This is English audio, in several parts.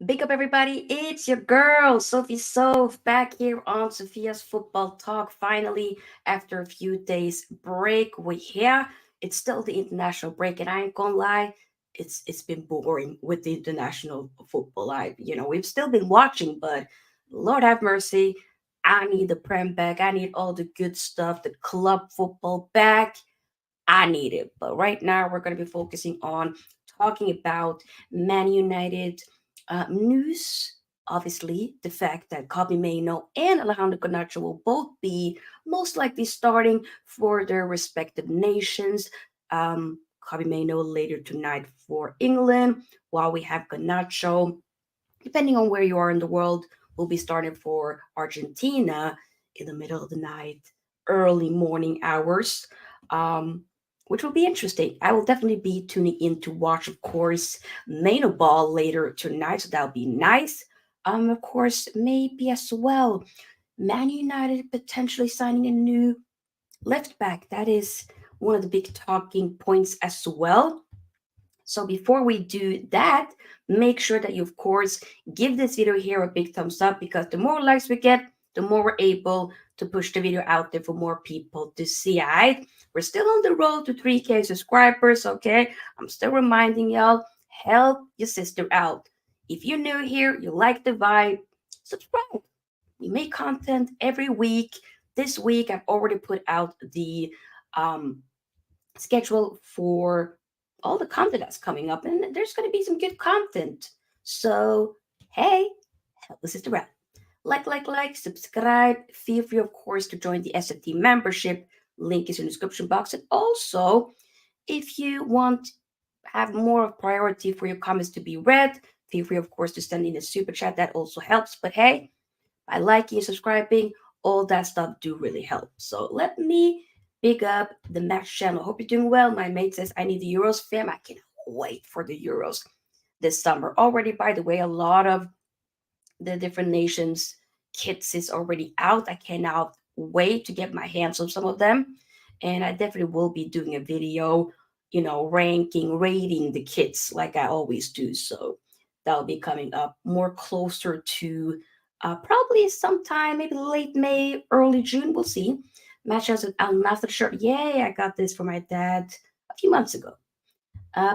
Big up, everybody. It's your girl, Sophie Soph, back here on Sofia's Football Talk. Finally, after a few days break, we're here. It's still the international break, and I ain't gonna lie, it's been boring with the international football. We've still been watching, but Lord have mercy, I need the Prem back. I need all the good stuff, the club football back. I need it. But right now, we're gonna be focusing on talking about Man United news, obviously, the fact that Mainoo and Alejandro Garnacho will both be most likely starting for their respective nations. Mainoo later tonight for England, while we have Garnacho, depending on where you are in the world, will be starting for Argentina in the middle of the night, early morning hours. Which will be interesting. I will definitely be tuning in to watch, of course, Mainoo ball later tonight, so that'll be nice. Of course, maybe as well, Man United potentially signing a new left back. That is one of the big talking points as well. So before we do that, make sure that you, of course, give this video here a big thumbs up, because the more likes we get, the more we're able to push the video out there for more people to see. All right, we're still on the road to 3K subscribers. Okay, I'm still reminding y'all, help your sister out. If you're new here, you like the vibe, subscribe. We make content every week. This week, I've already put out the um, schedule for all the content that's coming up, and there's going to be some good content. So, hey, help the sister out. Like, subscribe. Feel free, of course, to join the SFT membership. Link is in the description box. And also, if you want have more of priority for your comments to be read, feel free, of course, to send in a super chat. That also helps. But hey, by liking and subscribing, all that stuff do really help. So let me big up the Match channel. Hope you're doing well. My mate says I need the Euros, fam. I cannot wait for the Euros this summer. Already, by the way, a lot of the different nations kits is already out. I cannot wait to get my hands on some of them. And I definitely will be doing a video, rating the kits like I always do. So that'll be coming up more closer to probably sometime, maybe late May, early June. We'll see. Matches with Al Master shirt. Yay, I got this for my dad a few months ago.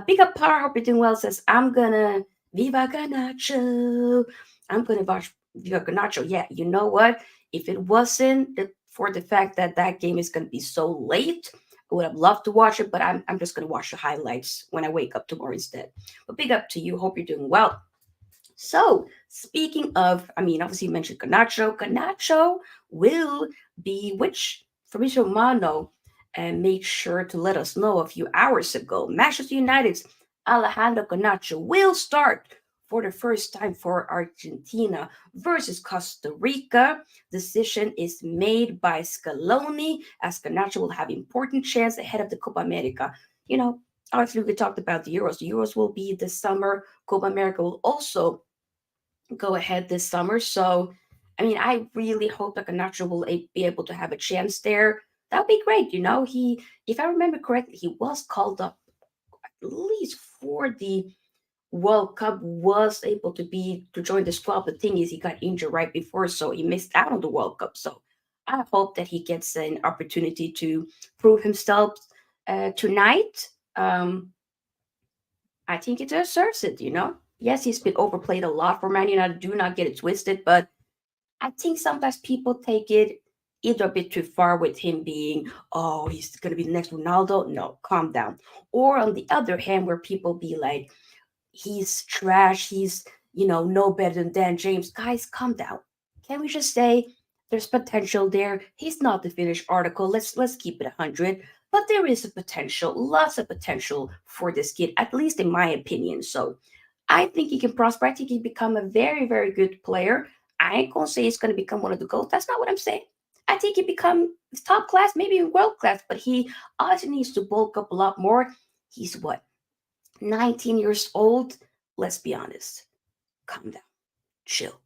Big up Par, hope you're doing well. Says, I'm gonna Viva Garnacho. I'm gonna watch Viva Garnacho. Yeah, you know what? If it wasn't for the fact that that game is gonna be so late, I would have loved to watch it, but I'm just gonna watch the highlights when I wake up tomorrow instead. But big up to you. Hope you're doing well. So, speaking of, obviously you mentioned Garnacho. Garnacho will be, which Fabrizio Romano made sure to let us know a few hours ago. Manchester United's Alejandro Garnacho will start for the first time for Argentina versus Costa Rica. Decision is made by Scaloni, as Garnacho will have important chance ahead of the Copa America. Obviously we talked about the Euros. The Euros will be this summer. Copa America will also go ahead this summer. So, I really hope that Garnacho will be able to have a chance there. That would be great. If I remember correctly, he was called up at least for the World Cup, was able to join the squad. The thing is, he got injured right before, so he missed out on the World Cup. So I hope that he gets an opportunity to prove himself tonight. I think he deserves it. Yes, he's been overplayed a lot for Man United. Do not get it twisted, but I think sometimes people take it either a bit too far with him being, oh, he's going to be the next Ronaldo. No, calm down. Or on the other hand, where people be like, he's trash. He's, no better than Dan James. Guys, calm down. Can we just say there's potential there? He's not the finished article. Let's keep it 100. But there is a potential, lots of potential for this kid, at least in my opinion. So I think he can prosper. I think he become a very, very good player. I ain't gonna say he's gonna become one of the goals. That's not what I'm saying. I think he become top class, maybe even world class, but he also needs to bulk up a lot more. He's what, 19 years old? Let's be honest. Calm down. Chill.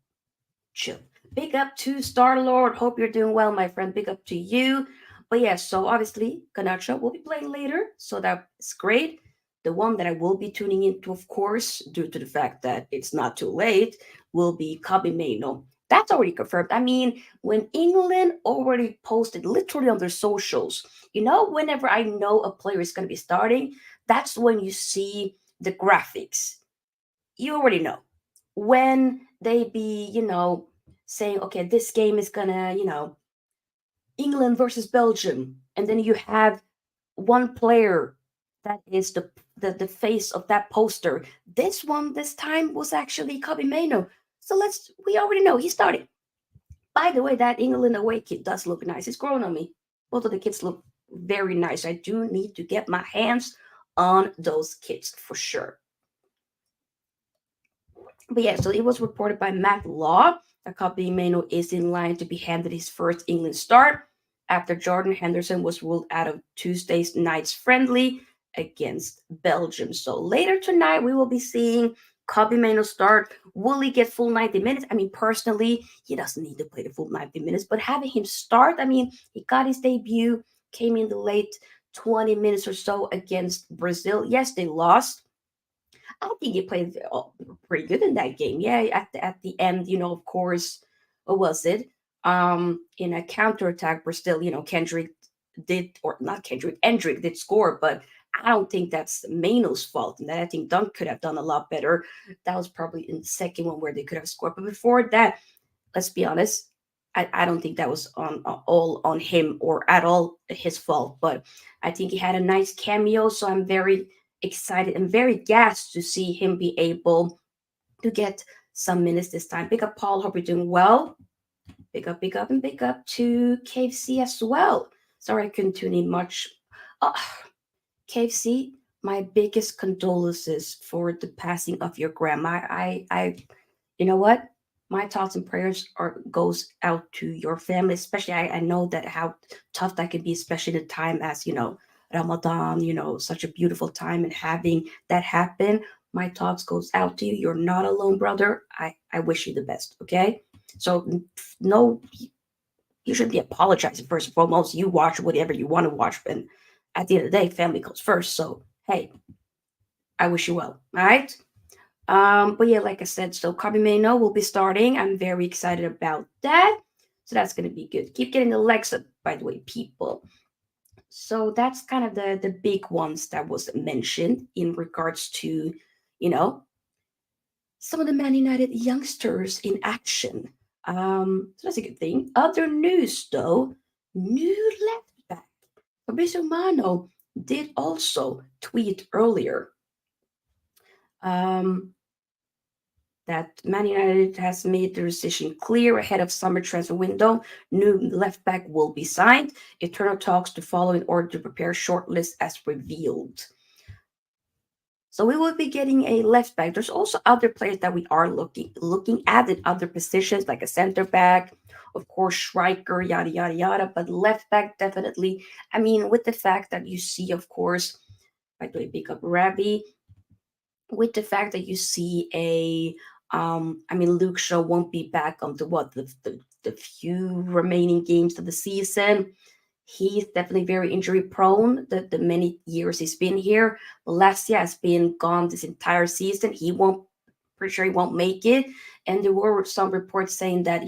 Chill. Big up to Star Lord. Hope you're doing well, my friend. Big up to you. But yeah, so obviously, Ganacho will be playing later, so that's great. The one that I will be tuning into, of course, due to the fact that it's not too late, will be Mainoo. That's already confirmed. I mean, when England already posted literally on their socials, whenever I know a player is going to be starting, that's when you see the graphics. You already know when they be, saying, okay, this game is gonna, England versus Belgium, and then you have one player that is the face of that poster. This one this time was actually Kobe Mainoo. So we already know he's starting. By the way, that England away kid does look nice. It's growing on me. Both of the kids look very nice. I do need to get my hands on those kids for sure. But yeah, so it was reported by Matt Law that Kobe Mainoo is in line to be handed his first England start after Jordan Henderson was ruled out of Tuesday's night's friendly against Belgium. So later tonight, we will be seeing Kobe Mainoo start. Will he get full 90 minutes? I mean, personally, he doesn't need to play the full 90 minutes, but having him start, I mean, he got his debut, came in the late 20 minutes or so against Brazil. Yes, they lost. I think he played pretty good in that game. Yeah, at the end, of course, what was it? In a counterattack, Brazil, Kendrick did, or not Kendrick, Endrick did score, but I don't think that's Mainoo's fault. And that I think Dunk could have done a lot better. That was probably in the second one where they could have scored. But before that, let's be honest, I don't think that was on all on him or at all his fault. But I think he had a nice cameo, so I'm very excited and very gassed to see him be able to get some minutes this time. Big up, Paul. Hope you're doing well. Big up, and big up to KFC as well. Sorry I couldn't tune in much. Oh, KFC, my biggest condolences for the passing of your grandma. You know what? My thoughts and prayers goes out to your family, especially I know that how tough that can be, especially in a time as Ramadan, such a beautiful time, and having that happen. My thoughts goes out to you. You're not alone, brother. I wish you the best. Okay, so no, you shouldn't be apologizing. First and foremost, you watch whatever you want to watch, and at the end of the day, family comes first. So hey, I wish you well. All right. But yeah, like I said, so Kobe Mainoo will be starting. I'm very excited about that. So that's gonna be good. Keep getting the legs up, by the way, people. So that's kind of the big ones that was mentioned in regards to, you know, some of the Man United youngsters in action. So that's a good thing. Other news though, new left back Fabrizio Romano did also tweet earlier. Um, that Man United has made the decision clear ahead of summer transfer window. New left back will be signed. Eternal talks to follow in order to prepare shortlist as revealed. So we will be getting a left back. There's also other players that we are looking at in other positions, like a center back, of course, striker, yada yada yada. But left back definitely. I mean, with the fact that you see, of course, by the way, pick up Rabbi, with the fact that you see I mean, Luke Shaw won't be back onto the few remaining games of the season. He's definitely very injury prone. The many years he's been here, Lassia has been gone this entire season. He won't, pretty sure he won't make it. And there were some reports saying that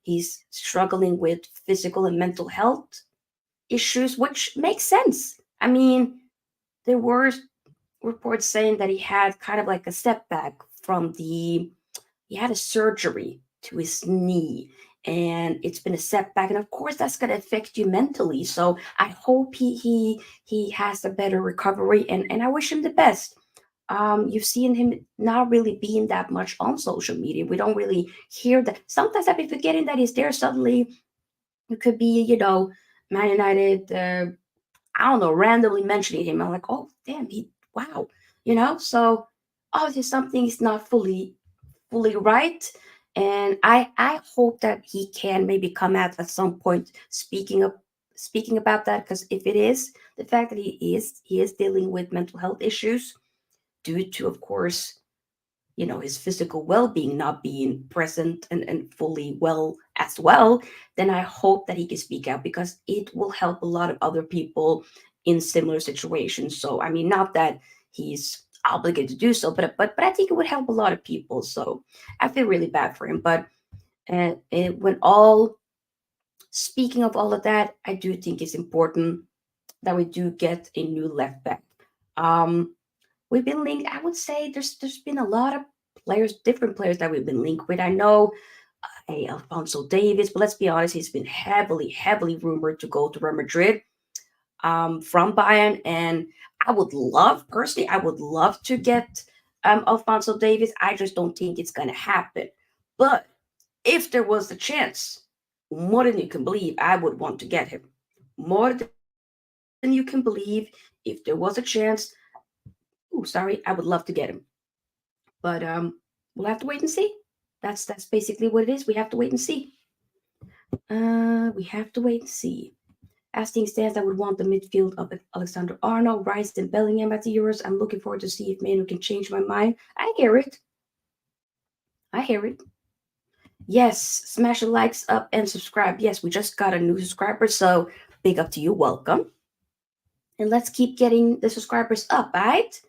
he's struggling with physical and mental health issues, which makes sense. I mean, there were reports saying that he had kind of like a setback from he had a surgery to his knee, and it's been a setback, and of course that's going to affect you mentally. So I hope he has a better recovery, and I wish him the best. You've seen him not really being that much on social media. We don't really hear that. Sometimes I've been forgetting that he's there. Suddenly, it could be Man United I don't know, randomly mentioning him. I'm like, oh damn, he wow, So obviously something is not fully right, and I hope that he can maybe come out at some point speaking about that, because if it is the fact that he is dealing with mental health issues due to, of course, his physical well-being not being present and fully well as well, then I hope that he can speak out, because it will help a lot of other people in similar situations. So I mean, not that he's obligated to do so, but I think it would help a lot of people. So I feel really bad for him. But when all speaking of all of that, I do think it's important that we do get a new left back. um we've been linked. I would say there's been a lot of players, different players that we've been linked with. I know Alfonso Davis, but let's be honest, he's been heavily rumored to go to Real Madrid from Bayern, and I would love to get Alfonso Davis. I just don't think it's gonna happen. But if there was a chance, more than you can believe, I would want to get him. More than you can believe, if there was a chance, I would love to get him. But we'll have to wait and see. That's basically what it is. We have to wait and see. We have to wait and see. As things stands, I would want the midfield of Alexander Arnold, Rice, and Bellingham at the Euros. I'm looking forward to see if Mainoo can change my mind. I hear it. I hear it. Yes, smash the likes up and subscribe. Yes, we just got a new subscriber, so big up to you. Welcome. And let's keep getting the subscribers up, right?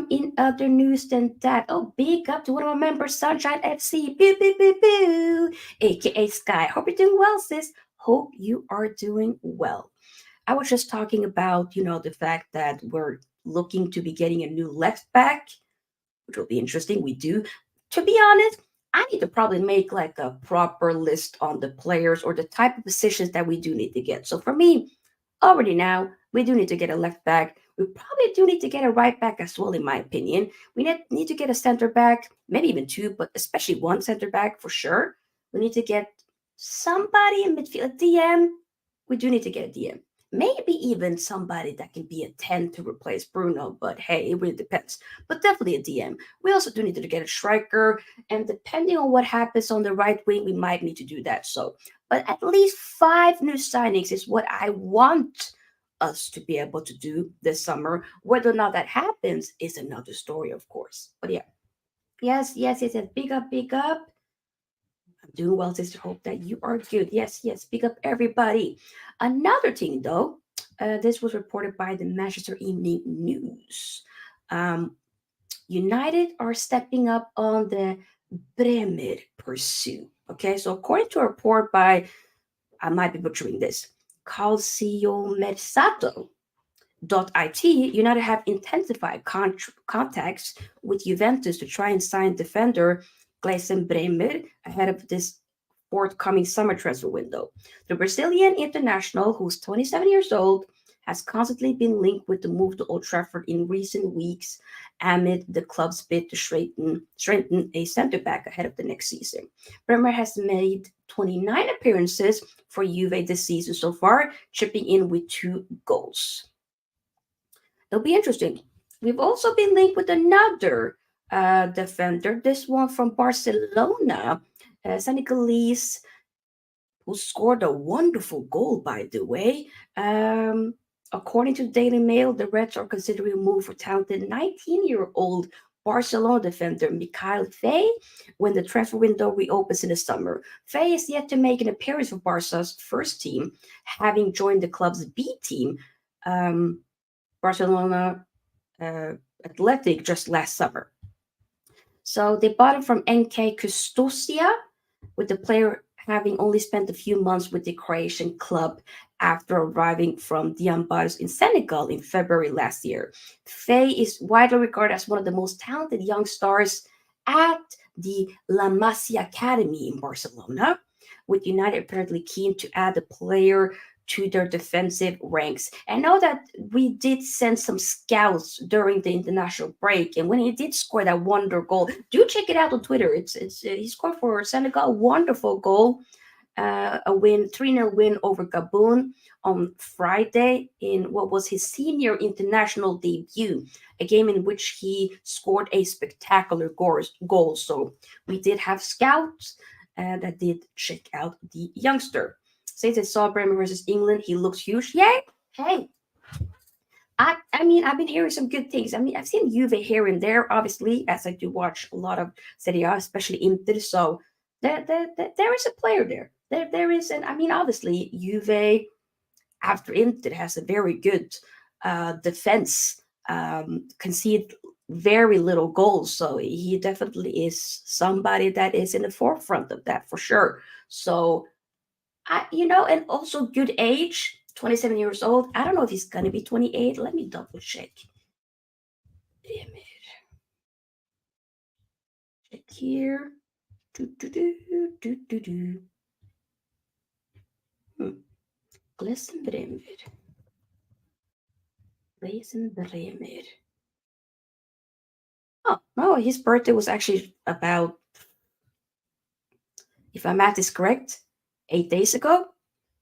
In other news than that, oh, big up to one of our members, Sunshine FC, boo, boo, boo, boo, aka Sky. Hope you're doing well, sis. Hope you are doing well. I was just talking about, the fact that we're looking to be getting a new left back, which will be interesting. We do. To be honest, I need to probably make like a proper list on the players or the type of positions that we do need to get. So for me, already now, we do need to get a left back. We probably do need to get a right back as well, in my opinion. We need to get a center back, maybe even two, but especially one center back for sure. We need to get somebody in midfield, a DM. We do need to get a DM. Maybe even somebody that can be a 10 to replace Bruno, but hey, it really depends. But definitely a DM. We also do need to get a striker, and depending on what happens on the right wing, we might need to do that. So, but at least 5 new signings is what I want us to be able to do this summer. Whether or not that happens is another story, of course. But yeah, yes. Big up, big up. I'm doing well, sister. Hope that you are good. Yes. Big up, everybody. Another thing, though, this was reported by the Manchester Evening News. Um, United are stepping up on the Bremer pursuit. Okay, so according to a report by, I might be butchering this, Calcio Mersato, .it, United have intensified contacts with Juventus to try and sign defender Gleison Bremer ahead of this forthcoming summer transfer window. The Brazilian international, who's 27 years old, has constantly been linked with the move to Old Trafford in recent weeks amid the club's bid to strengthen a centre back ahead of the next season. Bremer has made 29 appearances for Juve this season so far, chipping in with 2 goals. It'll be interesting. We've also been linked with another defender, this one from Barcelona, Senegalese, who scored a wonderful goal, by the way. According to the Daily Mail, the Reds are considering a move for talented 19-year-old Barcelona defender Mikhail Faye when the transfer window reopens in the summer. Faye is yet to make an appearance for Barca's first team, having joined the club's B team, Barcelona Athletic, just last summer. So they bought him from NK Custodia, with the player having only spent a few months with the Croatian club after arriving from Diambar's in Senegal in February last year. Faye is widely regarded as one of the most talented young stars at the La Masia Academy in Barcelona, with United apparently keen to add the player to their defensive ranks. I know that we did send some scouts during the international break, and when he did score that wonder goal, do check it out on Twitter. It's he scored for Senegal, wonderful goal. a win, 3-0 win over Gabon on Friday in what was his senior international debut, a game in which he scored a spectacular goal. So we did have scouts that did check out the youngster. Since I saw Bremen versus England, he looks huge. Yay! Hey, I mean, I've been hearing some good things. I mean, I've seen Juve here and there, obviously, as I do watch a lot of Serie A, especially Inter. So there is a player there. There is, and I mean, obviously, Juve after Inter has a very good defense, concede very little goals. So he definitely is somebody that is in the forefront of that for sure. So and also good age, 27 years old. I don't know if he's gonna be 28. Let me double check. Damn it. Check here. Do do do do do do. Hmm. Glesen Bremer. Glesen Bremer. Oh no, his birthday was actually about, if my math is correct, 8 days ago.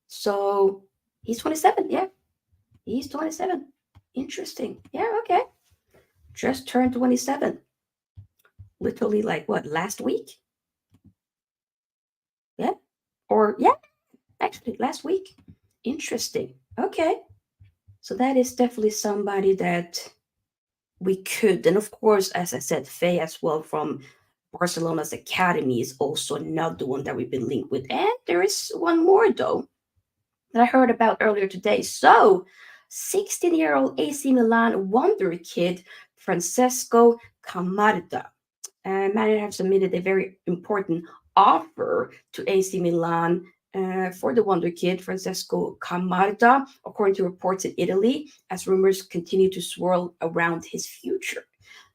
So he's 27. Yeah, he's 27. Interesting. Yeah, okay. Just turned 27. Literally, like what, last week? Yeah. Or, yeah, actually, last week. Interesting. Okay. So that is definitely somebody that we could. And of course, as I said, Faye as well from Barcelona's academy is also another one that we've been linked with. And there is one more, though, that I heard about earlier today. So, 16-year-old AC Milan wonder kid Francesco Camarda. Man have submitted a very important offer to AC Milan for the wonder kid Francesco Camarda, according to reports in Italy, as rumors continue to swirl around his future.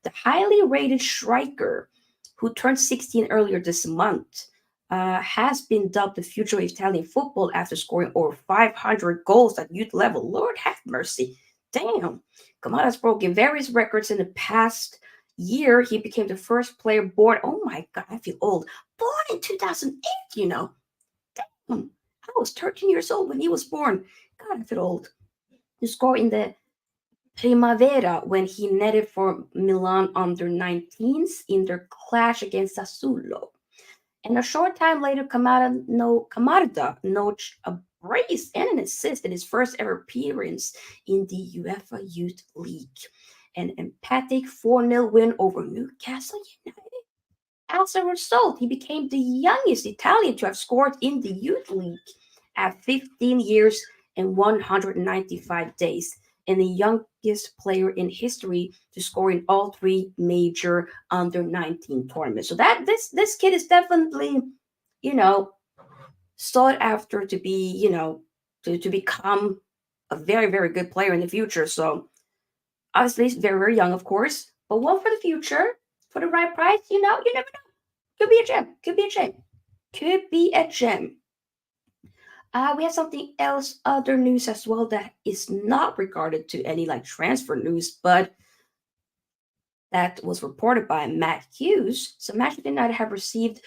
The highly rated striker, who turned 16 earlier this month, has been dubbed the future of Italian football after scoring over 500 goals at youth level. Lord have mercy. Damn. Kamada's broken various records in the past year. He became the first player born. Oh my God, I feel old. Born in 2008, you know. Damn. I was 13 years old when he was born. God, I feel old. To score in the Primavera when he netted for Milan under 19s in their clash against Sassuolo. And a short time later, Camarda notched a brace and an assist in his first ever appearance in the UEFA Youth League. An emphatic 4-0 win over Newcastle United. As a result, he became the youngest Italian to have scored in the Youth League at 15 years and 195 days, and the youngest player in history to score in all three major under 19 tournaments. So that this kid is definitely, you know, sought after to be, to become a very, very good player in the future. So obviously he's very, very young, of course, but one for the future, for the right price, you never know. Could be a gem. Could be a gem. Could be a gem. We have something else, other news as well that is not regarded to any like transfer news, but that was reported by Matt Hughes. So Manchester United have received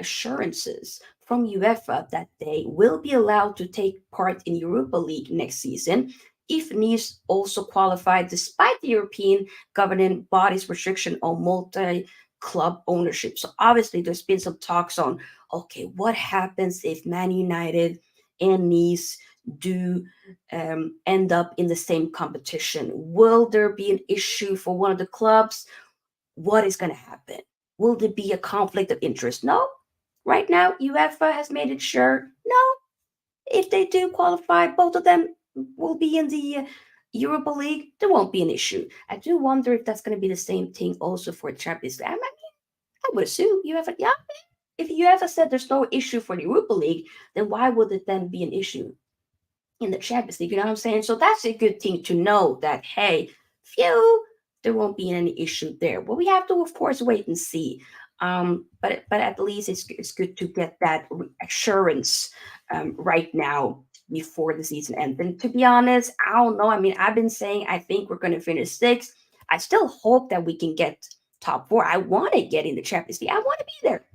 assurances from UEFA that they will be allowed to take part in Europa League next season if Nice also qualify despite the European governing body's restriction on multi-club ownership. So obviously there's been some talks on, okay, what happens if Man United and Nice do end up in the same competition? Will there be an issue for one of the clubs? What is going to happen? Will there be a conflict of interest? No. Right now, UEFA has made it sure, no, if they do qualify, both of them will be in the Europa League. There won't be an issue. I do wonder if that's going to be the same thing also for Champions League. I would assume UEFA, yeah. If UEFA said there's no issue for the Europa League, then why would it then be an issue in the Champions League? You know what I'm saying? So that's a good thing to know that, hey, phew, there won't be any issue there. But we have to, of course, wait and see. But at least it's good to get that assurance right now before the season ends. And to be honest, I don't know. I mean, I've been saying I think we're going to finish sixth. I still hope that we can get top four. I want to get in the Champions League. I want to be there.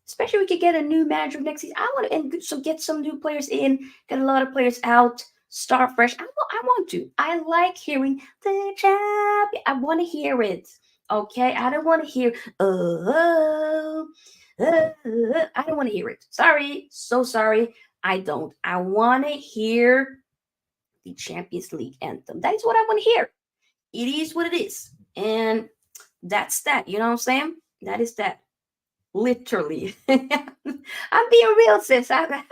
Especially we could get a new manager next season. I want to and so get some new players in, get a lot of players out, start fresh. I want to. I like hearing the champion. I want to hear it. Okay, I don't want to hear I don't want to hear it. Sorry, so sorry. I don't. I want to hear the Champions League anthem. That is what I want to hear. It is what it is, and that's that. You know what I'm saying? That is that. Literally. I'm being real, sis. I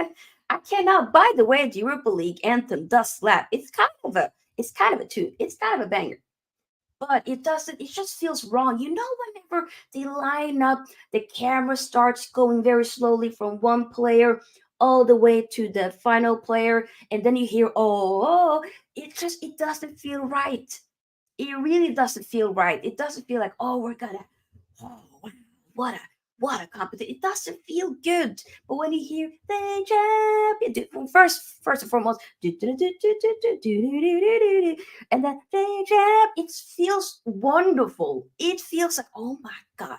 cannot. By the way, the Europa League anthem does slap. It's kind of a tune. It's kind of a banger. But it doesn't, it just feels wrong. You know, whenever they line up, the camera starts going very slowly from one player all the way to the final player, and then you hear, it doesn't feel right. It really doesn't feel right. It doesn't feel like, oh, we're gonna, oh, wow, what a what a competition. It doesn't feel good. But when you hear the champion, first and foremost, and then the champ, it feels wonderful. It feels like, oh my God.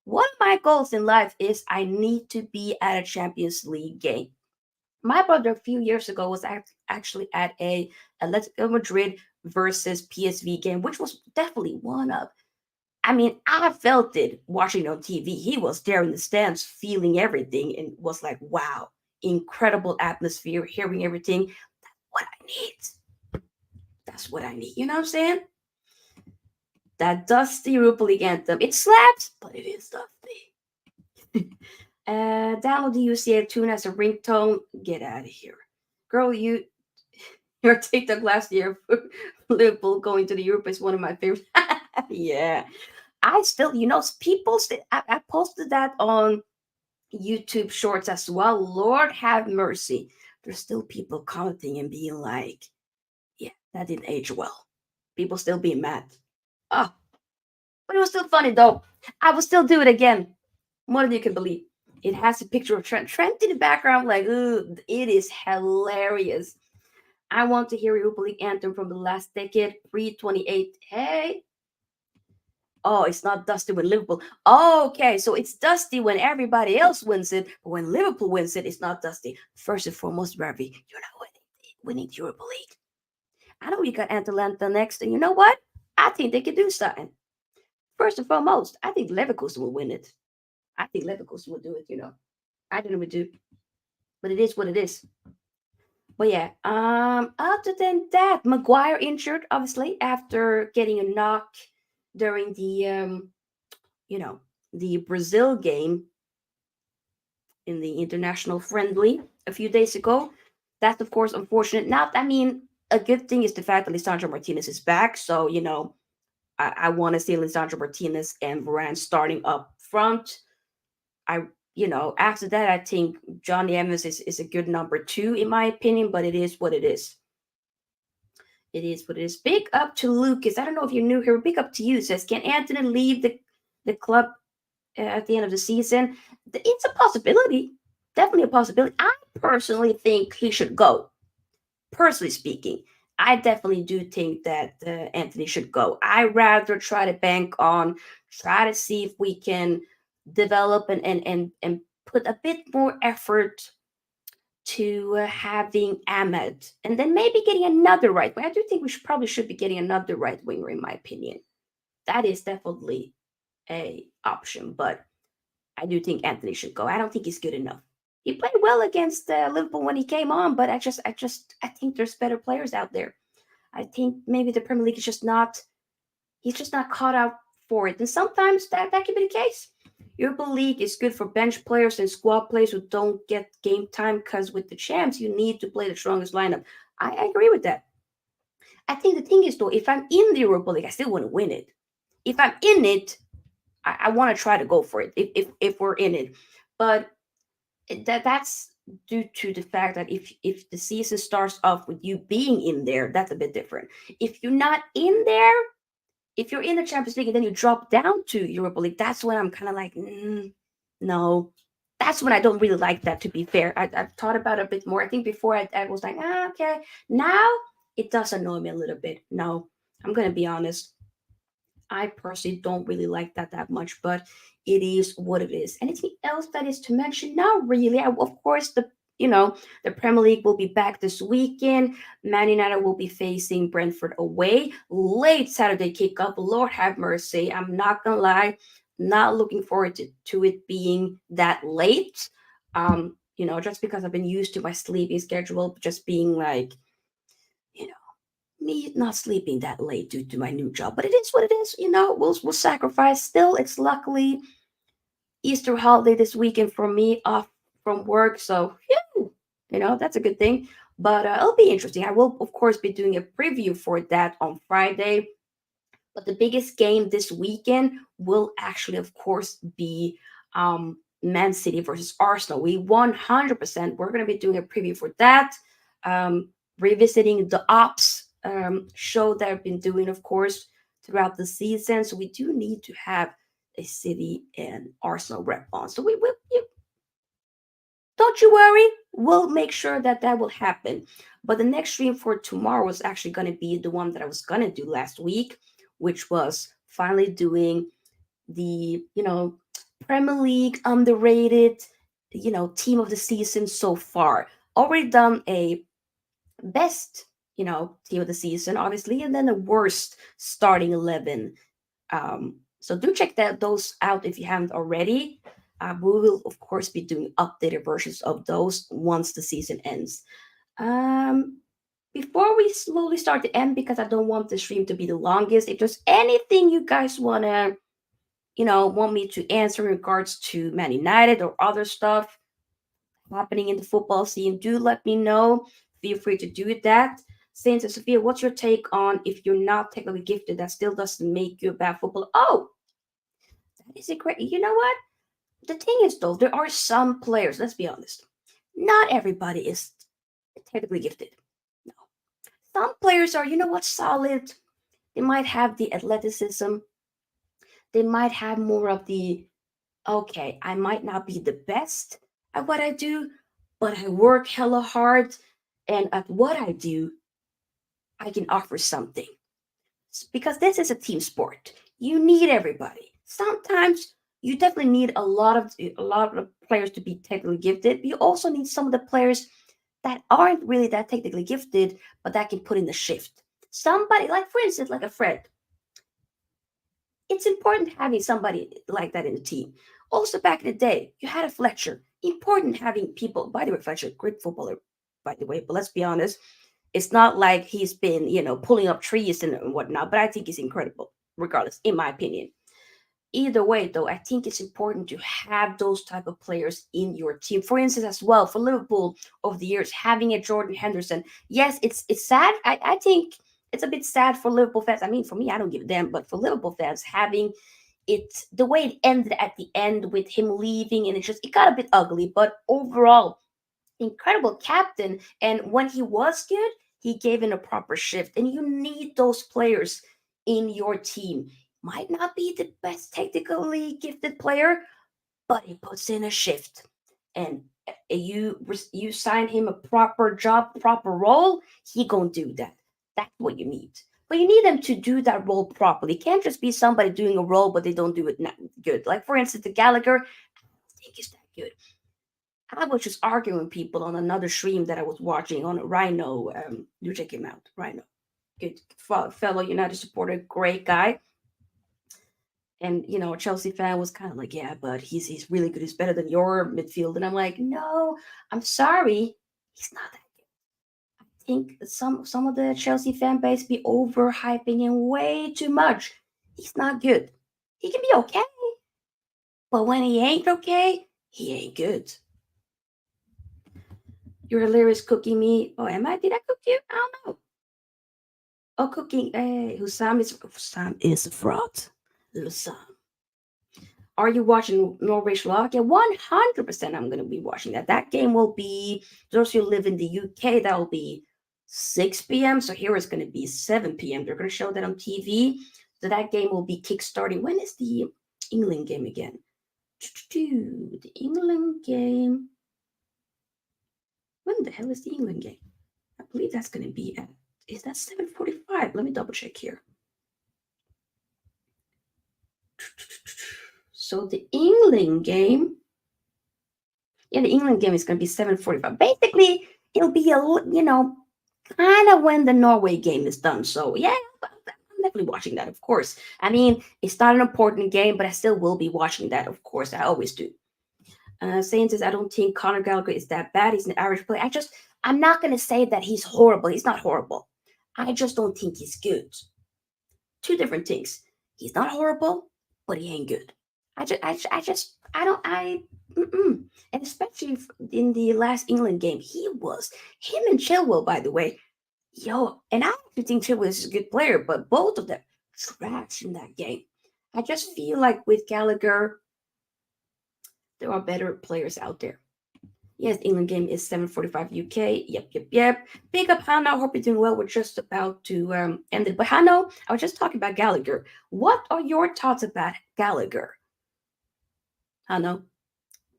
One of my goals in life is I need to be at a Champions League game. My brother a few years ago was actually at a Atletico Madrid versus PSV game, which was definitely one of. I mean, I felt it watching on TV. He was there in the stands, feeling everything, and was like, "Wow, incredible atmosphere, hearing everything. What I need. That's what I need." You know what I'm saying? That dusty Europa League anthem. It slaps, but it is dusty. Download the UCA tune as a ringtone. Get out of here, girl. Your TikTok last year for Liverpool going to the Europe is one of my favorites. Yeah, I still, people still. I posted that on YouTube Shorts as well. Lord have mercy. There's still people commenting and being like, "Yeah, that didn't age well." People still being mad. Oh, but it was still funny though. I will still do it again. More than you can believe. It has a picture of Trent. Trent in the background, like, ooh, it is hilarious. I want to hear Europa League anthem from the last decade, pre 28. Hey, oh, it's not dusty when Liverpool. Oh, okay, so it's dusty when everybody else wins it, but when Liverpool wins it, it's not dusty. First and foremost, Ravi, you're not winning the Europa League. I know you got Atalanta next, and you know what? I think they could do something. First and foremost, I think Leverkusen will win it. I think Leverkusen will do it. I didn't really do, but it is what it is. But yeah, other than that, Maguire injured obviously after getting a knock during you know, the Brazil game in the international friendly a few days ago. That's of course unfortunate. Not, I mean, a good thing is the fact that Lisandro Martinez is back. So I want to see Lisandro Martinez and Varane starting up front. I after that I think Johnny Evans is a good number two in my opinion, but it is what it is. It is what it is. Big up to Lucas. I don't know if you're new here. Big up to you. Says, can Anthony leave the club at the end of the season? It's a possibility. Definitely a possibility. I personally think he should go. Personally speaking, I definitely do think that Anthony should go. I rather try to bank on, try to see if we can develop and put a bit more effort to having Ahmed, and then maybe getting another right wing. I do think we should be getting another right winger, in my opinion. That is definitely a option, but I do think Anthony should go. I don't think he's good enough. He played well against Liverpool when he came on, but I think there's better players out there. I think maybe the Premier League is just not. He's just not caught out for it, and sometimes that can be the case. Europa League is good for bench players and squad players who don't get game time because with the champs, you need to play the strongest lineup. I agree with that. I think the thing is, though, if I'm in the Europa League, I still want to win it. If I'm in it, I want to try to go for it if we're in it. But that's due to the fact that if the season starts off with you being in there, that's a bit different. If you're not in there, if you're in the Champions League and then you drop down to Europa League, that's when I'm kind of like, no. That's when I don't really like that, to be fair. I've thought about it a bit more. I think before I was like, okay. Now it does annoy me a little bit. No, I'm going to be honest. I personally don't really like that much. But it is what it is. Anything else that is to mention? Not really. Of course, you know the Premier League will be back this weekend. Man United will be facing Brentford away. Late Saturday kickoff. Lord have mercy. I'm not gonna lie, not looking forward to it being that late. Just because I've been used to my sleeping schedule, just being like, you know, me not sleeping that late due to my new job. But it is what it is. We'll sacrifice. Still, it's luckily Easter holiday this weekend for me, off from work. So, phew, that's a good thing. But it'll be interesting. I will, of course, be doing a preview for that on Friday. But the biggest game this weekend will actually, of course, be Man City versus Arsenal. We 100%. We're going to be doing a preview for that, revisiting the ops show that I've been doing, of course, throughout the season. So we do need to have a City and Arsenal rep on. So we will. Don't you worry. We'll make sure that that will happen. But the next stream for tomorrow is actually going to be the one that I was going to do last week, which was finally doing the, Premier League underrated, team of the season so far. Already done a best, team of the season, obviously, and then the worst starting 11. So do check those out if you haven't already. We will, of course, be doing updated versions of those once the season ends. Um, Before we slowly start to end, because I don't want the stream to be the longest, if there's anything you guys want me to answer in regards to Man United or other stuff happening in the football scene, do let me know. Feel free to do that. Saint and Sophia, what's your take on if you're not technically gifted, that still doesn't make you a bad footballer? Oh, that is a great. You know what? The thing is, though, there are some players. Let's be honest. Not everybody is technically gifted. No, some players are. You know what? Solid. They might have the athleticism. They might have more of the okay, I might not be the best at what I do, but I work hella hard. And at what I do, I can offer something. Because this is a team sport. You need everybody. Sometimes you definitely need a lot of players to be technically gifted. You also need some of the players that aren't really that technically gifted, but that can put in the shift. Somebody, like for instance, like a Fred, it's important having somebody like that in the team. Also, back in the day, you had a Fletcher. Important having people. By the way, Fletcher, great footballer, by the way. But let's be honest, it's not like he's been, pulling up trees and whatnot. But I think he's incredible, regardless, in my opinion. Either way, though, I think it's important to have those type of players in your team. For instance, as well for Liverpool over the years, having a Jordan Henderson. Yes, it's sad. I think it's a bit sad for Liverpool fans. I mean, for me, I don't give a damn, but for Liverpool fans, having it the way it ended at the end with him leaving, and it got a bit ugly. But overall, incredible captain. And when he was good, he gave in a proper shift. And you need those players in your team. Might not be the best technically gifted player, but he puts in a shift. And you sign him a proper job, proper role, he gonna do that. That's what you need. But you need them to do that role properly. It can't just be somebody doing a role, but they don't do it good. Like for instance, the Gallagher, I don't think he's that good. I was just arguing with people on another stream that I was watching on Rhino. You check him out, Rhino. Good fellow United supporter, great guy. And a Chelsea fan was kind of like, yeah, but he's really good. He's better than your midfield. And I'm like, no, I'm sorry, he's not that good. I think some of the Chelsea fan base be overhyping him way too much. He's not good. He can be okay, but when he ain't okay, he ain't good. You're hilarious cooking me. Oh, am I? Did I cook you? I don't know. Oh, cooking. Hey, Hussam is a fraud. Hussam. Are you watching Norway Slovakia? 100% I'm going to be watching that. That game will be, those who live in the UK, that will be 6 p.m. So here it's going to be 7 p.m. They're going to show that on TV. So that game will be kickstarting. When is the England game again? The England game. When the hell is the England game? I believe that's going to be at, is that 7:45? Let me double check here. So the England game, yeah, the England game is going to be 7:45. Basically, it'll be kind of when the Norway game is done. So yeah, I'm definitely watching that, of course. I mean, it's not an important game, but I still will be watching that, of course. I always do. Saying says, I don't think Conor Gallagher is that bad. He's an average player. I'm not going to say that he's horrible. He's not horrible. I just don't think he's good. Two different things. He's not horrible, but he ain't good. I don't, I, mm-mm. And especially in the last England game, him and Chilwell, by the way, and I actually think Chilwell is a good player, but both of them trash in that game. I just feel like with Gallagher, there are better players out there. Yes, England game is 7:45 UK. Yep. Big up Hano. Hope you're doing well. We're just about to end it. But Hano, I was just talking about Gallagher. What are your thoughts about Gallagher? Hano,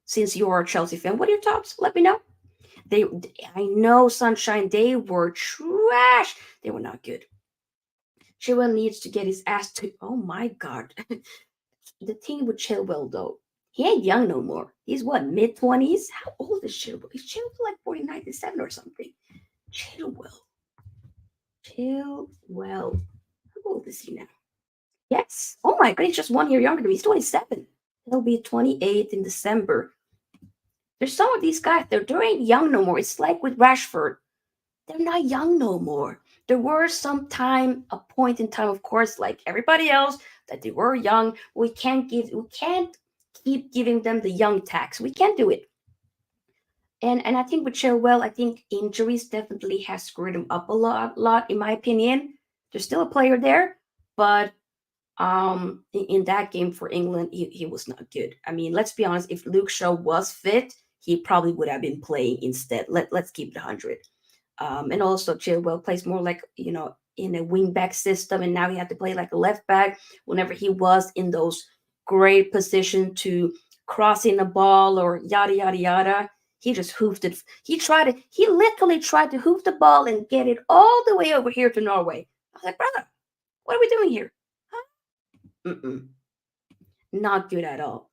since you're a Chelsea fan, what are your thoughts? Let me know. They, I know, Sunshine. They were trash. They were not good. Chilwell needs to get his ass to. Oh my God. The thing with Chilwell though, he ain't young no more. He's what, mid-20s? How old is Chilwell? Is Chilwell like 49 or something? Chilwell. Chilwell. How old is he now? Yes. Oh my God, he's just 1 year younger than me. He's 27. He'll be 28 in December. There's some of these guys, they ain't young no more. It's like with Rashford. They're not young no more. There were a point in time, of course, like everybody else, that they were young. We can't keep giving them the young tax. We can't do it. And I think with Chilwell, I think injuries definitely has screwed him up a lot, in my opinion. There's still a player there, but in that game for England, he was not good. I mean, let's be honest, if Luke Shaw was fit, he probably would have been playing instead. Let's keep it 100. And also Chilwell plays more like, in a wing back system, and now he had to play like a left back whenever he was in those great position to cross in the ball or yada yada yada. He just hoofed it. He literally tried to hoof the ball and get it all the way over here to Norway. I was like, brother, what are we doing here? Huh? Mm-mm. Not good at all.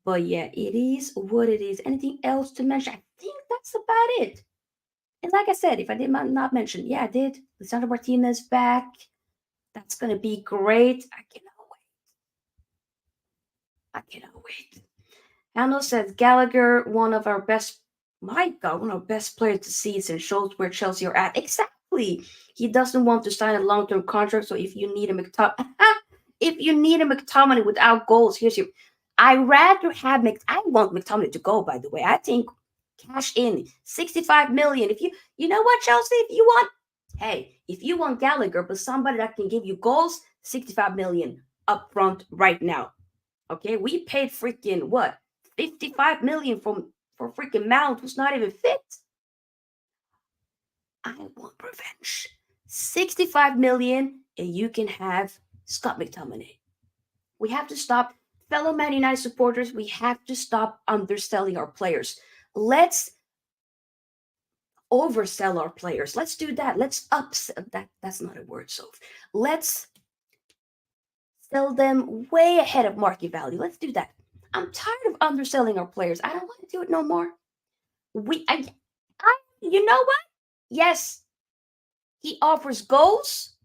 But yeah, it is what it is. Anything else to mention? I think that's about it. And like I said, if I did not mention, yeah, I did. Lisandro Martinez back. That's gonna be great. I cannot wait. I cannot wait. Handel says Gallagher, one of our best. My God, one of our best players this season, shows where Chelsea are at. Exactly. He doesn't want to sign a long-term contract. So if you need a if you need a McTominay without goals, here's your. I rather have I want McTominay to go. By the way, I think cash in 65 million. If you know what, Chelsea, if you want Gallagher, but somebody that can give you goals, 65 million up front right now. Okay, we paid freaking what, 55 million for freaking Mount, who's not even fit. I want revenge. 65 million, and you can have Scott McTominay. We have to stop, fellow Man United supporters. We have to stop underselling our players. Let's oversell our players. Let's do that. Let's upsell that. That's not a word, so let's sell them way ahead of market value. Let's do that. I'm tired of underselling our players. I don't want to do it no more. You know what? Yes, he offers goals.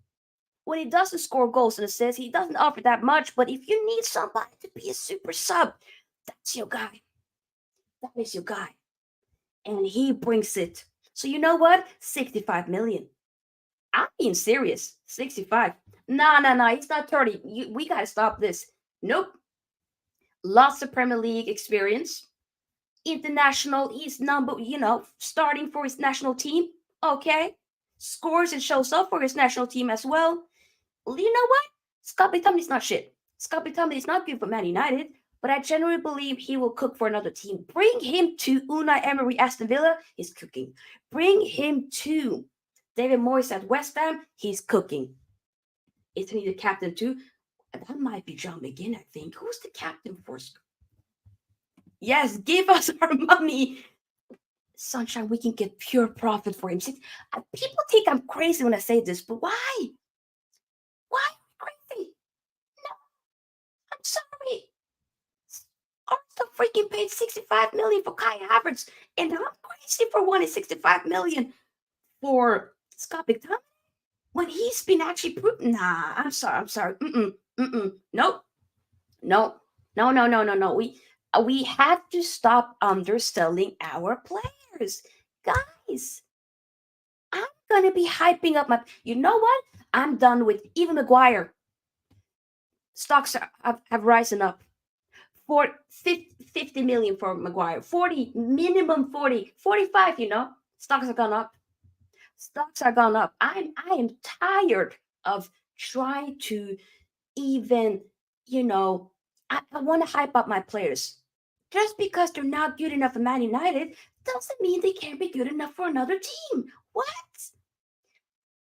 When he doesn't score goals and assists, he doesn't offer that much. But if you need somebody to be a super sub, that's your guy. That is your guy. And he brings it. So you know what? 65 million. I'm being serious. 65. Nah. He's not 30. We got to stop this. Nope. Lots of Premier League experience. International. He's starting for his national team. Okay. Scores and shows up for his national team as well. You know what? Scott McTominay's not shit. Scott McTominay is not good for Man United, but I genuinely believe he will cook for another team. Bring him to Unai Emery Aston Villa. He's cooking. Bring him to David Moyes at West Ham. He's cooking. Isn't he the captain too? That might be John McGinn, I think. Who's the captain for? Yes, give us our money. Sunshine, we can get pure profit for him. People think I'm crazy when I say this, but why? Why am I crazy? No, I'm sorry. still freaking paid 65 million for Kai Havertz, and I'm crazy for wanting 65 million for Scott McTominay when he's been actually proven. Nah, I'm sorry. Nope, no, no. We have to stop underselling our players, guys. I'm gonna be hyping up my. You know what? I'm done with even Maguire. Stocks have risen up. For 50 million for Maguire, 40 minimum, 40, 45. Stocks have gone up. Stocks are gone up. I am tired of trying to even, I want to hype up my players. Just because they're not good enough for Man United doesn't mean they can't be good enough for another team. What?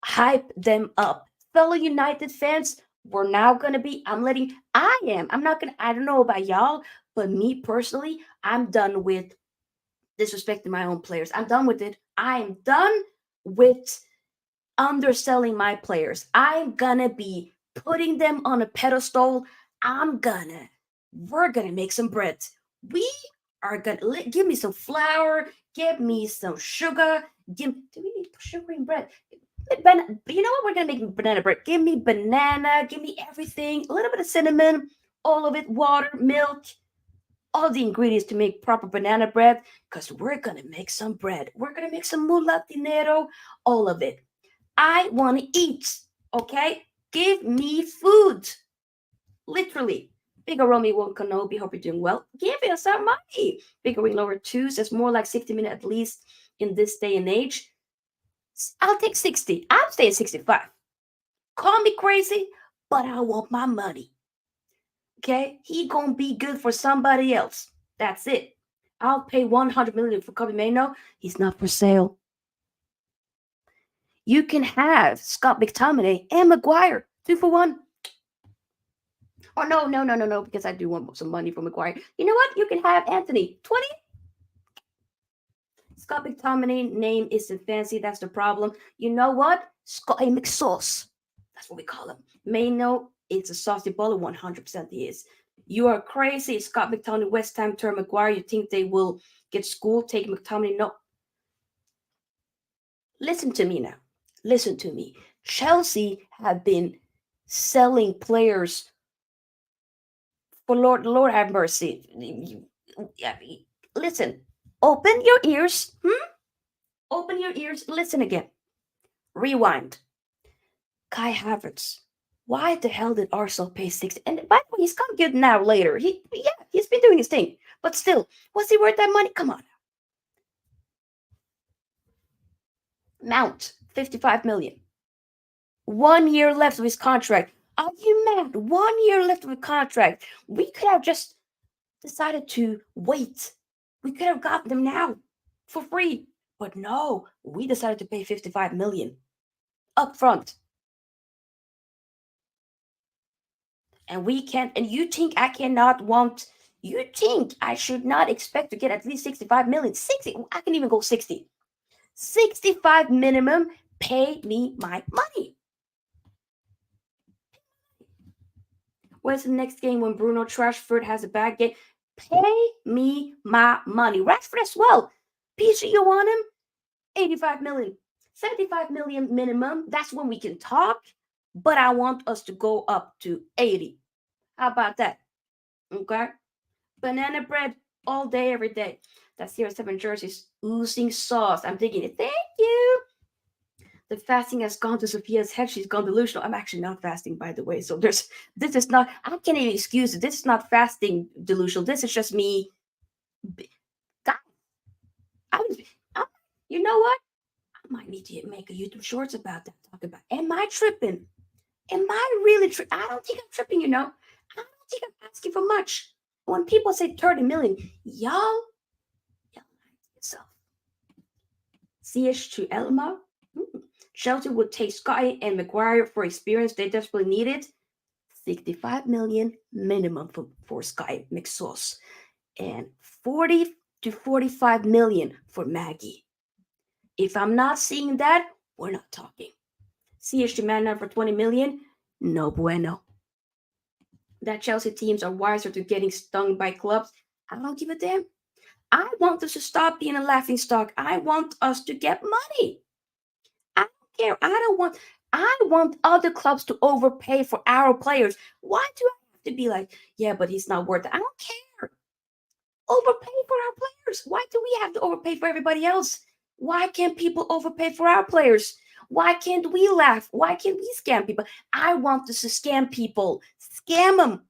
Hype them up. Fellow United fans, we're now going to be, I'm not going to, I don't know about y'all, but me personally, I'm done with disrespecting my own players. I'm done with it. I'm done with underselling my players. I'm gonna be putting them on a pedestal. We're gonna make some bread. We are gonna give me some flour, give me some sugar. Do we need sugar in bread? You know what? We're gonna make banana bread. Give me banana, give me everything, a little bit of cinnamon, all of it, water, milk, all the ingredients to make proper banana bread, because we're gonna make some bread. We're gonna make some mula dinero, all of it. I want to eat, okay? Give me food. Literally. Bigger Romy won't Kenobi, hope you're doing well. Give us some money. Bigger Wing Lower 2 says more like 60 minutes at least in this day and age. I'll take 60. I'll stay at 65. Call me crazy, but I want my money. Okay? He gonna be good for somebody else. That's it. I'll pay 100 million for Kobe Mainoo. He's not for sale. You can have Scott McTominay and Maguire 2 for 1. Oh, no, because I do want some money from Maguire. You know what? You can have Anthony 20. Scott McTominay name isn't fancy. That's the problem. You know what? Scotty McSauce. That's what we call him. Mainoo, it's a saucy baller. 100% he is. You are crazy. Scott McTominay, West Ham, turn Maguire. You think they will get schooled? Take McTominay? No. Listen to me now. Listen to me. Chelsea have been selling players for Lord have mercy. Listen, open your ears. Open your ears. Listen again. Rewind. Kai Havertz. Why the hell did Arsenal pay 60? And by the way, he's come good now later. He's been doing his thing. But still, was he worth that money? Come on. Mount, 55 million. 1 year left of his contract. Are you mad? 1 year left of a contract. We could have just decided to wait. We could have gotten them now for free. But no, we decided to pay 55 million up front. And we can't, and you think I cannot want, you think I should not expect to get at least 65 million? 60, I can even go 60. 65 minimum, pay me my money. When's the next game when Bruno Trashford has a bad game? Pay me my money. Rashford as well. PSG, you want him? 85 million. 75 million minimum. That's when we can talk. But I want us to go up to 80. How about that? Okay. Banana bread all day, every day. That's here 7 jerseys. Oozing sauce. I'm digging it. Thank you. The fasting has gone to Sofia's head. She's gone delusional. I'm actually not fasting, by the way. So this is not, I can't even excuse it. This is not fasting delusional. This is just me. God, you know what? I might need to make a YouTube shorts about that. Talk about, am I tripping? Am I really tripping? I don't think I'm tripping, I don't think I'm asking for much. When people say 30 million, y'all yourself. CH to Elma. Chelsea would take Scotty and Maguire for experience they desperately needed. 65 million minimum for Scotty McSauce. And 40 to 45 million for Maggie. If I'm not seeing that, we're not talking. CH to Man for 20 million? No bueno. That Chelsea teams are wiser to getting stung by clubs. I don't give a damn. I want us to stop being a laughing stock. I want us to get money. I don't care. I want other clubs to overpay for our players. Why do I have to be like, yeah, but he's not worth it? I don't care. Overpay for our players. Why do we have to overpay for everybody else? Why can't people overpay for our players? Why can't we laugh? Why can't we scam people? I want us to scam people. Scam them.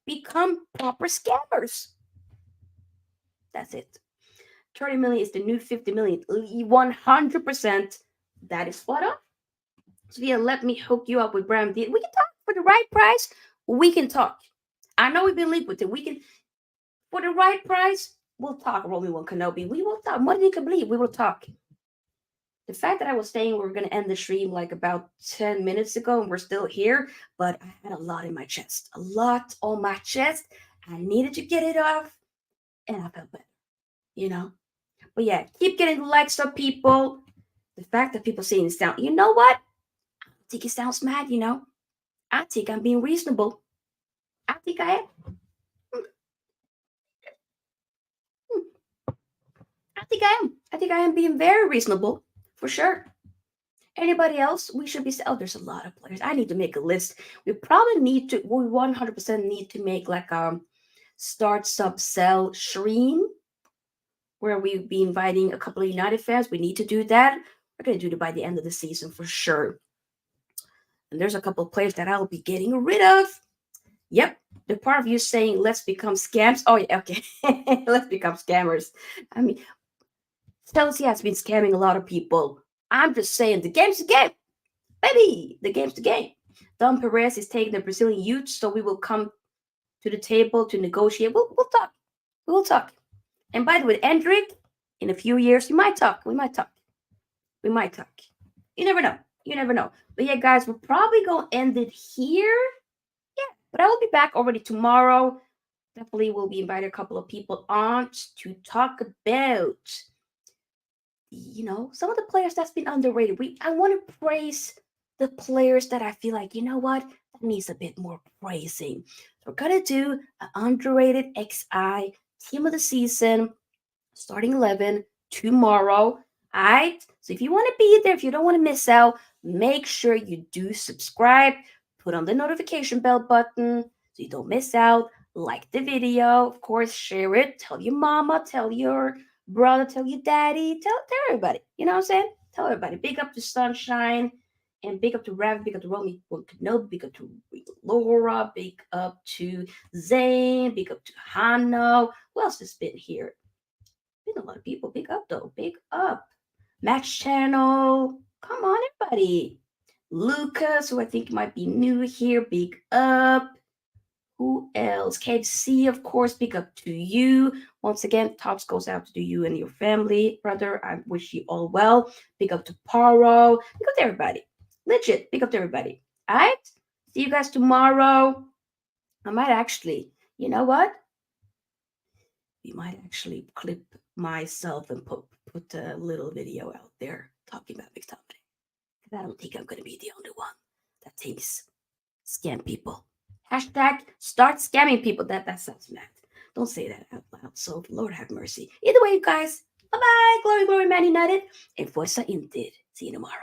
Become proper scammers. That's it. 30 million is the new 50 million. 100%. That is spot on. Sofia, let me hook you up with Bram D. We can talk for the right price. We can talk. I know we've been linked with it. We can, for the right price, we'll talk. Romy-One Kenobi. We will talk. More than you can believe. We will talk. The fact that I was saying we were going to end the stream like about 10 minutes ago and we're still here, but I had a lot in my chest. A lot on my chest. I needed to get it off, and I felt better, you know? But yeah, keep getting the likes up, people. The fact that people saying it sound, you know what? I think it sounds mad, you know? I think I'm being reasonable. I think I am. I think I am. I think I am being very reasonable, for sure. Anybody else? We should be. Oh, there's a lot of players. I need to make a list. We probably need to. We 100% need to make like a start sub sell stream where we'll be inviting a couple of United fans. We need to do that. We're gonna do it by the end of the season for sure. And there's a couple of players that I'll be getting rid of. Yep, the part of you saying let's become scams. Oh yeah, okay. Let's become scammers. I mean, Chelsea has been scamming a lot of people. I'm just saying the game's the game. Baby, the game's the game. Don Perez is taking the Brazilian youth, so we will come to the table to negotiate. We'll talk. We'll talk. And by the way, Endrick, in a few years, you might talk. We might talk. We might talk. You never know. You never know. But yeah, guys, we're probably going to end it here. Yeah, but I will be back already tomorrow. Definitely will be inviting a couple of people on to talk about, you know, some of the players that's been underrated. I want to praise the players that I feel like, you know what, that needs a bit more praising. So we're gonna do an underrated XI team of the season, starting 11 tomorrow. All right. So if you want to be there, if you don't want to miss out, make sure you do subscribe, put on the notification bell button so you don't miss out. Like the video, of course, share it. Tell your mama, tell your brother, tell your daddy, tell everybody. You know what I'm saying? Tell everybody. Big up to Sunshine, and big up to Rav, big up to Romy-One Kenobi, big up to Laura, big up to Zane, big up to Hano. Who else has been here? Been a lot of people. Big up though. Big up. Match Channel. Come on, everybody. Lucas, who I think might be new here. Big up. Who else? KFC, of course. Big up to you. Once again, tops goes out to you and your family, brother. I wish you all well. Big up to Paro. Big up to everybody. Legit. Big up to everybody. All right? See you guys tomorrow. I might actually, you know what? We might actually clip myself and put a little video out there talking about McTominay. Because I don't think I'm going to be the only one that thinks scam people. Hashtag start scamming people. That sounds mad. Don't say that out loud. So Lord have mercy. Either way, you guys. Bye-bye. Glory, glory, Man United. And Forza Inter. See you tomorrow.